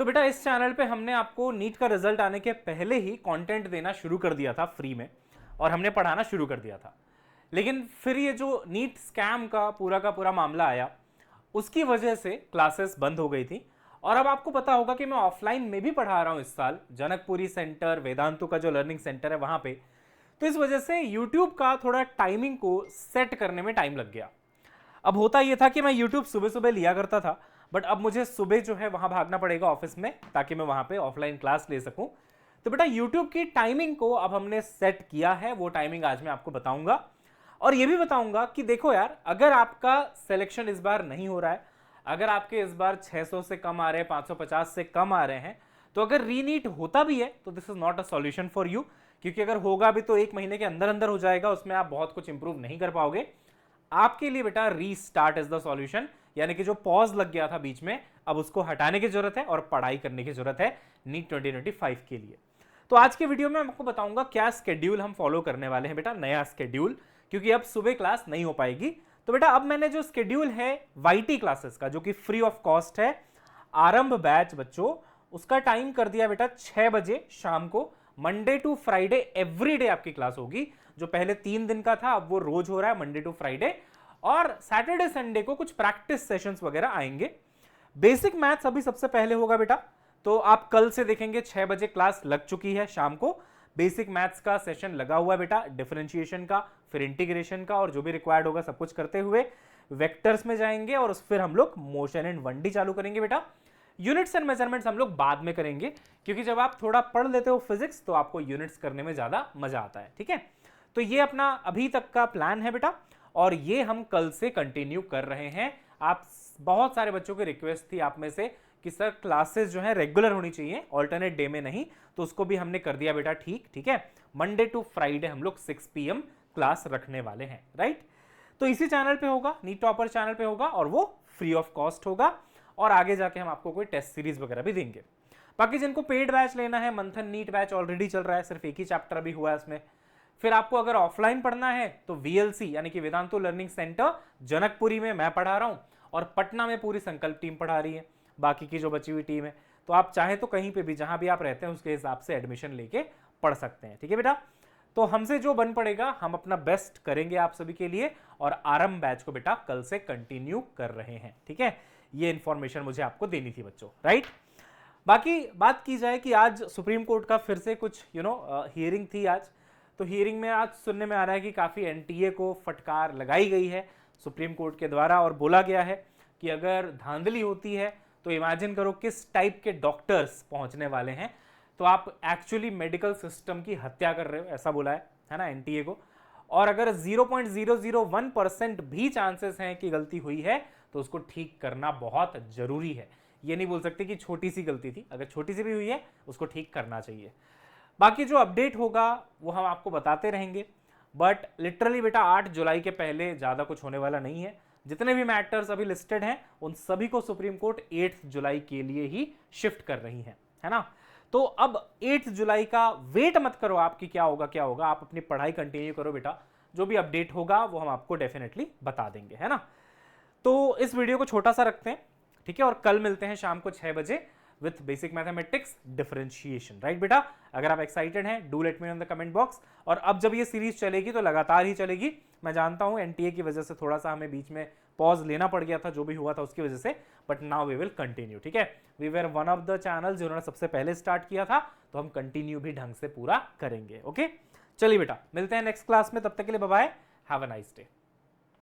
तो बेटा इस चैनल पे हमने आपको नीट का रिजल्ट आने के पहले ही कंटेंट देना शुरू कर दिया था फ्री में, और हमने पढ़ाना शुरू कर दिया था। लेकिन फिर ये जो नीट स्कैम का पूरा मामला आया, उसकी वजह से क्लासेस बंद हो गई थी। और अब आपको पता होगा कि मैं ऑफलाइन में भी पढ़ा रहा हूं इस साल, जनकपुरी सेंटर, वेदांतु का जो लर्निंग सेंटर है वहां पे। तो इस वजह से YouTube का थोड़ा टाइमिंग को सेट करने में टाइम लग गया। अब होता यह था कि मैं YouTube सुबह सुबह लिया करता था, बट अब मुझे सुबह जो है वहां भागना पड़ेगा ऑफिस में, ताकि मैं वहां पे ऑफलाइन क्लास ले सकूं। तो बेटा YouTube की टाइमिंग को अब हमने सेट किया है, वो टाइमिंग आज मैं आपको बताऊंगा। और ये भी बताऊंगा कि देखो यार, अगर आपका सिलेक्शन इस बार नहीं हो रहा है, अगर आपके इस बार 600 से कम आ रहे हैं, 550 से कम आ रहे हैं, तो अगर रीनीट होता भी है तो this is not a solution for you, क्योंकि अगर होगा भी तो 1 महीने के अंदर अंदर हो जाएगा, उसमें आप बहुत कुछ इंप्रूव नहीं कर पाओगे। आपके लिए बेटा रीस्टार्ट इज द सॉल्यूशन, यानी कि जो पॉज लग गया था बीच में, अब उसको हटाने की जरूरत है और पढ़ाई करने की जरूरत है नीट 2025 के लिए। तो आज के वीडियो में मैं आपको बताऊंगा क्या स्केड्यूल हम फॉलो करने वाले हैं बेटा, नया स्केड्यूल, क्योंकि अब सुबह क्लास नहीं हो पाएगी। तो बेटा अब मैंने जो स्केड्यूल है वाईटी क्लासेस का, जो कि फ्री ऑफ कॉस्ट है, आरंभ बैच बच्चों, उसका टाइम कर दिया बेटा 6 बजे शाम को। मंडे टू फ्राइडे एवरीडे आपकी क्लास होगी। जो पहले 3 दिन का था अब वो रोज हो रहा है, मंडे टू फ्राइडे। और सैटरडे संडे को कुछ प्रैक्टिस सेशंस वगैरह आएंगे। बेसिक मैथ्स अभी सबसे पहले होगा बेटा, तो आप कल से देखेंगे 6 बजे क्लास लग चुकी है शाम को। बेसिक मैथ्स का सेशन लगा हुआ है बेटा, डिफरेंशिएशन का, फिर इंटीग्रेशन का, और जो भी रिक्वायर्ड होगा सब कुछ करते हुए वेक्टर्स में जाएंगे, और फिर हम लोग मोशन एंड 1D चालू करेंगे बेटा। यूनिट्स एंड मेजरमेंट्स हम लोग बाद में करेंगे, क्योंकि जब आप थोड़ा पढ़ लेते हो फिजिक्स तो आपको यूनिट्स करने में ज्यादा मजा आता है, ठीक है। तो ये अपना अभी तक का प्लान है बेटा, और ये हम कल से कंटिन्यू कर रहे हैं। आप बहुत सारे बच्चों की रिक्वेस्ट थी आप में से कि सर क्लासेस जो है रेगुलर होनी चाहिए, ऑल्टरनेट डे में नहीं, तो उसको भी हमने कर दिया बेटा ठीक है। मंडे टू फ्राइडे हम लोग 6 PM क्लास रखने वाले हैं, राइट। तो इसी चैनल पे होगा, नीट टॉपर चैनल पे होगा, और वो फ्री ऑफ कॉस्ट होगा। और आगे जाके हम आपको कोई टेस्ट सीरीज वगैरह भी देंगे। बाकी जिनको पेड बैच लेना है, मंथन नीट बैच ऑलरेडी चल रहा है, सिर्फ एक ही चैप्टर अभी हुआ है उसमें। फिर आपको अगर ऑफलाइन पढ़ना है तो VLC यानी कि वेदांतु लर्निंग सेंटर जनकपुरी में मैं पढ़ा रहा हूं, और पटना में पूरी संकल्प टीम पढ़ा रही है, बाकी की जो बची हुई टीम है। तो आप चाहे तो कहीं पे भी, जहां भी आप रहते हैं उसके हिसाब से एडमिशन लेके पढ़ सकते हैं, ठीक है बेटा। तो हमसे जो बन पड़ेगा हम अपना बेस्ट करेंगे आप सभी के लिए, और आरंभ बैच को बेटा कल से कंटिन्यू कर रहे हैं, ठीक है। ये इंफॉर्मेशन मुझे आपको देनी थी बच्चों, राइट। बाकी बात की जाए कि आज सुप्रीम कोर्ट का फिर से कुछ हियरिंग थी आज। तो हियरिंग में आज सुनने में आ रहा है कि काफ़ी NTA को फटकार लगाई गई है सुप्रीम कोर्ट के द्वारा, और बोला गया है कि अगर धांधली होती है तो इमेजिन करो किस टाइप के डॉक्टर्स पहुंचने वाले हैं। तो आप एक्चुअली मेडिकल सिस्टम की हत्या कर रहे हो, ऐसा बोला है ना NTA को। और अगर 0.001% भी चांसेस हैं कि गलती हुई है तो उसको ठीक करना बहुत जरूरी है। ये नहीं बोल सकते कि छोटी सी गलती थी, अगर छोटी सी भी हुई है उसको ठीक करना चाहिए। बाकी जो अपडेट होगा वो हम आपको बताते रहेंगे, बट लिटरली बेटा 8 जुलाई के पहले ज़्यादा कुछ होने वाला नहीं है। जितने भी मैटर्स अभी लिस्टेड हैं उन सभी को सुप्रीम कोर्ट 8 जुलाई के लिए ही शिफ्ट कर रही है ना। तो अब 8 जुलाई का वेट मत करो आपकी क्या होगा, आप अपनी पढ़ाई कंटिन्यू करो बेटा। जो भी अपडेट होगा वो हम आपको डेफिनेटली बता देंगे, है ना। तो इस वीडियो को छोटा सा रखते हैं, ठीक है, और कल मिलते हैं शाम को 6 बजे with basic mathematics differentiation, right बेटा। अगर आप एक्साइटेड हैं do let me in the comment box. और अब जब ये सीरीज चलेगी तो लगातार ही चलेगी। मैं जानता हूं NTA की वजह से थोड़ा सा हमें बीच में पॉज लेना पड़ गया था, जो भी हुआ था उसकी वजह से, but now we will continue, ठीक है। We were one of the channel जिन्होंने सबसे पहले स्टार्ट किया था, तो हम कंटिन्यू भी ढंग से पूरा करेंगे, ओके। चलिए बेटा मिलते हैं नेक्स्ट क्लास में, तब तक के लिए bye bye, have a nice day.